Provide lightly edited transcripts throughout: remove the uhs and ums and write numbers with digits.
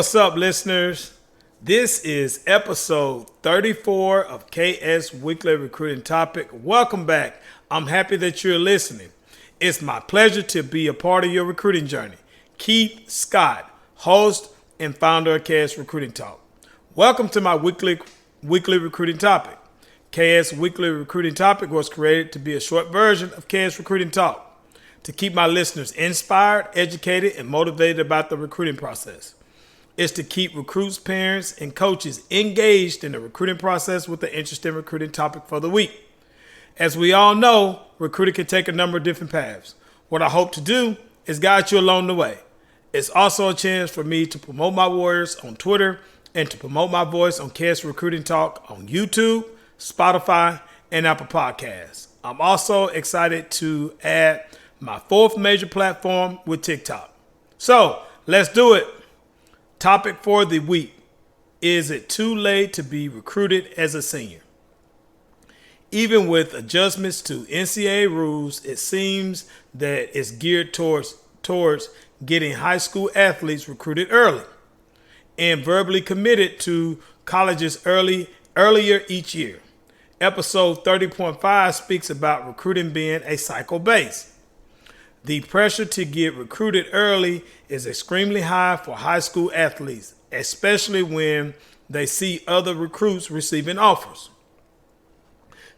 What's up, listeners? This is episode 34 of KS Weekly Recruiting Topic. Welcome back. I'm happy that you're listening. It's my pleasure to be a part of your recruiting journey. Keith Scott, host and founder of KS Recruiting Talk. Welcome to my weekly recruiting topic. KS Weekly Recruiting Topic was created to be a short version of KS Recruiting Talk to keep my listeners inspired, educated, and motivated about the recruiting process. It's to keep recruits, parents, and coaches engaged in the recruiting process with an interesting recruiting topic for the week. As we all know, recruiting can take a number of different paths. What I hope to do is guide you along the way. It's also a chance for me to promote my warriors on Twitter and to promote my voice on KS Recruiting Talk on YouTube, Spotify, and Apple Podcasts. I'm also excited to add my fourth major platform with TikTok. So let's do it. Topic for the week. Is it too late to be recruited as a senior? Even with adjustments to NCAA rules, it seems that it's geared towards getting high school athletes recruited early and verbally committed to colleges earlier each year. Episode 30.5 speaks about recruiting being a cycle base. The pressure to get recruited early is extremely high for high school athletes, especially when they see other recruits receiving offers.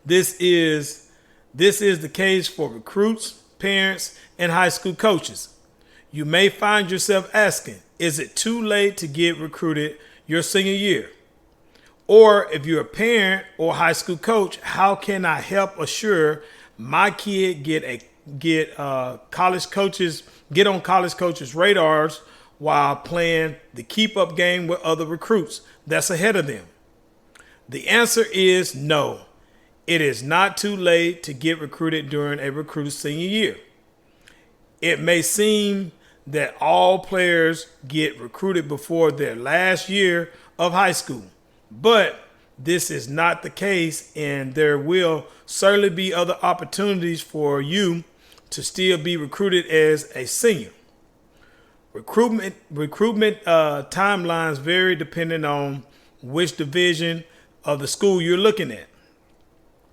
This is the case for recruits, parents, and high school coaches. You may find yourself asking, is it too late to get recruited your senior year? Or if you're a parent or high school coach, how can I help assure my kid get on college coaches' radars while playing the keep up game with other recruits that's ahead of them? The answer is no. It is not too late to get recruited during a recruit's senior year. It may seem that all players get recruited before their last year of high school, but this is not the case, and there will certainly be other opportunities for you to still be recruited as a senior. Recruitment timelines vary depending on which division of the school you're looking at.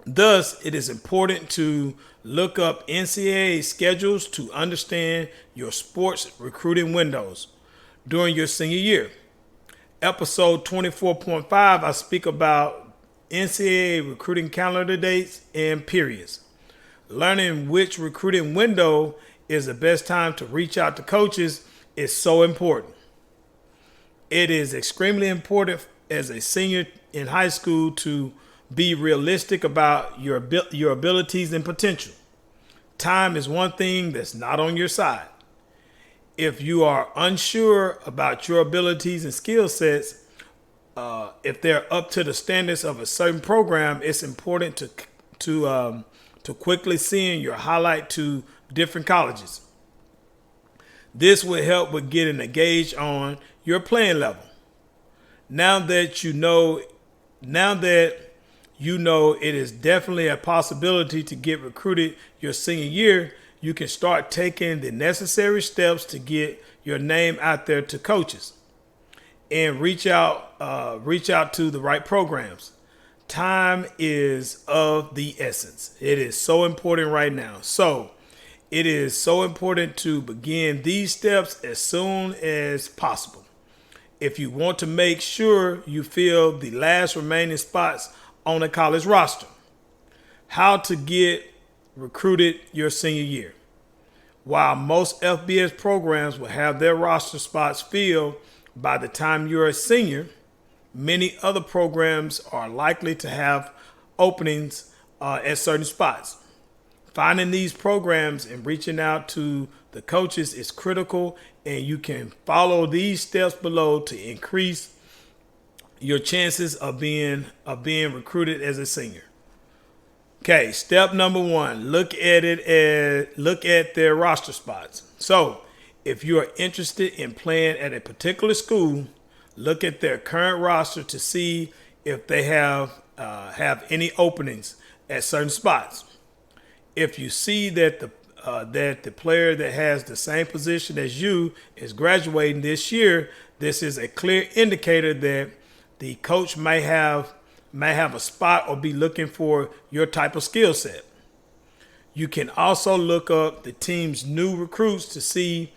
Thus, it is important to look up NCAA schedules to understand your sports recruiting windows during your senior year. Episode 24.5, I speak about NCAA recruiting calendar dates and periods. Learning which recruiting window is the best time to reach out to coaches is so important. It is extremely important as a senior in high school to be realistic about your abilities and potential. Time is one thing that's not on your side. If you are unsure about your abilities and skill sets, if they're up to the standards of a certain program, it's important to quickly send your highlight to different colleges. This will help with getting a gauge on your playing level. Now that you know it is definitely a possibility to get recruited your senior year, you can start taking the necessary steps to get your name out there to coaches and reach out to the right programs. Time is of the essence. It is so important right now. So it is so important to begin these steps as soon as possible if you want to make sure you fill the last remaining spots on a college roster. How to get recruited your senior year. While most FBS programs will have their roster spots filled by the time you're a senior, many other programs are likely to have openings at certain spots. Finding these programs and reaching out to the coaches is critical, and you can follow these steps below to increase your chances of being recruited as a senior. Okay, step number one, look at their roster spots. So if you are interested in playing at a particular school, look at their current roster to see if they have any openings at certain spots. If you see that that the player that has the same position as you is graduating this year, this is a clear indicator that the coach may have a spot or be looking for your type of skill set. You can also look up the team's new recruits to see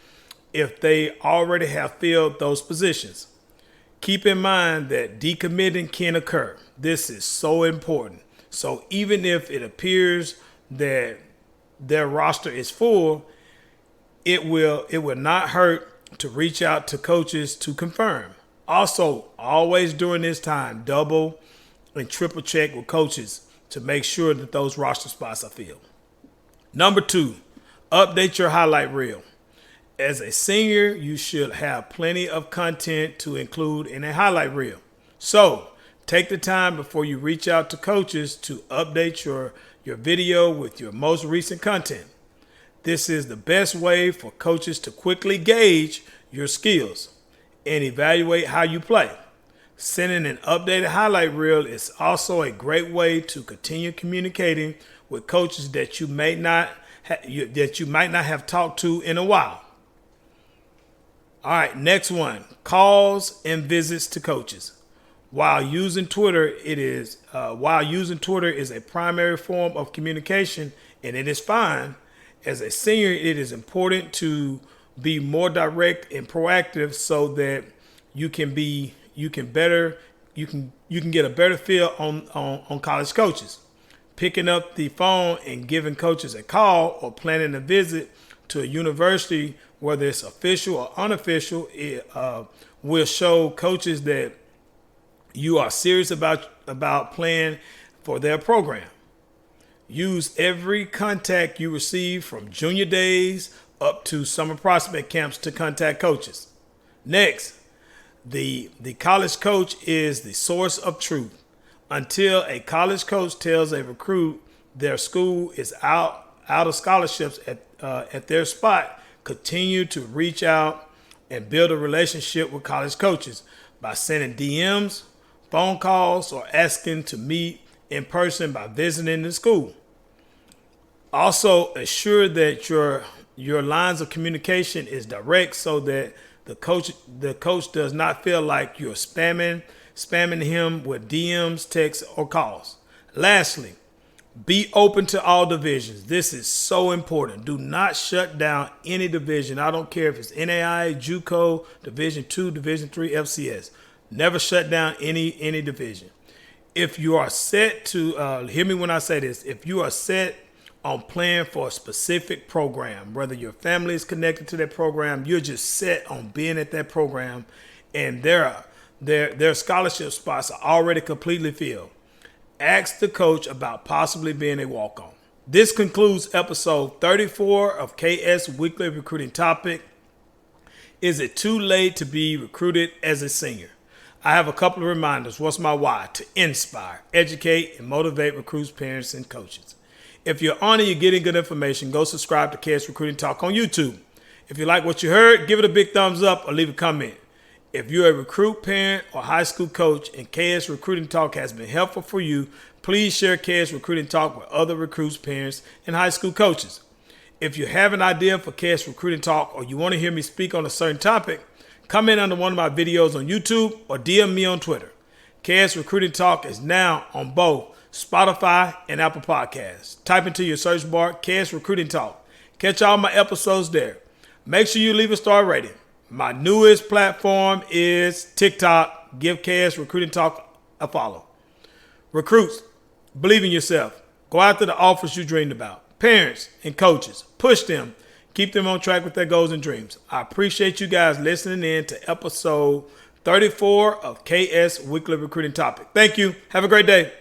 if they already have filled those positions. Keep in mind that decommitting can occur. This is so important. So even if it appears that their roster is full, it will not hurt to reach out to coaches to confirm. Also, always during this time, double and triple check with coaches to make sure that those roster spots are filled. Number 2, update your highlight reel. As a senior, you should have plenty of content to include in a highlight reel. So take the time before you reach out to coaches to update your video with your most recent content. This is the best way for coaches to quickly gauge your skills and evaluate how you play. Sending an updated highlight reel is also a great way to continue communicating with coaches that you might not have talked to in a while. All right, next one, calls and visits to coaches. While using Twitter is a primary form of communication, and it is fine, as a senior, it is important to be more direct and proactive so that you can get a better feel on college coaches. Picking up the phone and giving coaches a call or planning a visit to a university, whether it's official or unofficial, it will show coaches that you are serious about playing for their program. Use every contact you receive from junior days up to summer prospect camps to contact coaches. Next, the college coach is the source of truth. Until a college coach tells a recruit their school is out of scholarships at their spot, continue to reach out and build a relationship with college coaches by sending DMs, phone calls, or asking to meet in person by visiting the school. Also, assure that your lines of communication is direct so that the coach does not feel like you're spamming him with DMs, texts, or calls. Lastly, be open to all divisions. This is so important. Do not shut down any division. I don't care if it's NAIA, JUCO, Division II, Division III, FCS. Never shut down any division. If you are set to, hear me when I say this, if you are set on playing for a specific program, whether your family is connected to that program, you're just set on being at that program, and their scholarship spots are already completely filled, ask the coach about possibly being a walk-on. This concludes episode 34 of KS Weekly Recruiting Topic. Is it too late to be recruited as a senior? I have a couple of reminders. What's my why? To inspire, educate, and motivate recruits, parents, and coaches. If you're on and you're getting good information, go subscribe to KS Recruiting Talk on YouTube. If you like what you heard, give it a big thumbs up or leave a comment. If you're a recruit, parent, or high school coach and KS Recruiting Talk has been helpful for you, please share KS Recruiting Talk with other recruits, parents, and high school coaches. If you have an idea for KS Recruiting Talk or you want to hear me speak on a certain topic, comment under one of my videos on YouTube or DM me on Twitter. KS Recruiting Talk is now on both Spotify and Apple Podcasts. Type into your search bar KS Recruiting Talk. Catch all my episodes there. Make sure you leave a star rating. My newest platform is TikTok. Give KS Recruiting Talk a follow. Recruits, believe in yourself. Go after the offers you dreamed about. Parents and coaches, push them. Keep them on track with their goals and dreams. I appreciate you guys listening in to episode 34 of KS Weekly Recruiting Topic. Thank you. Have a great day.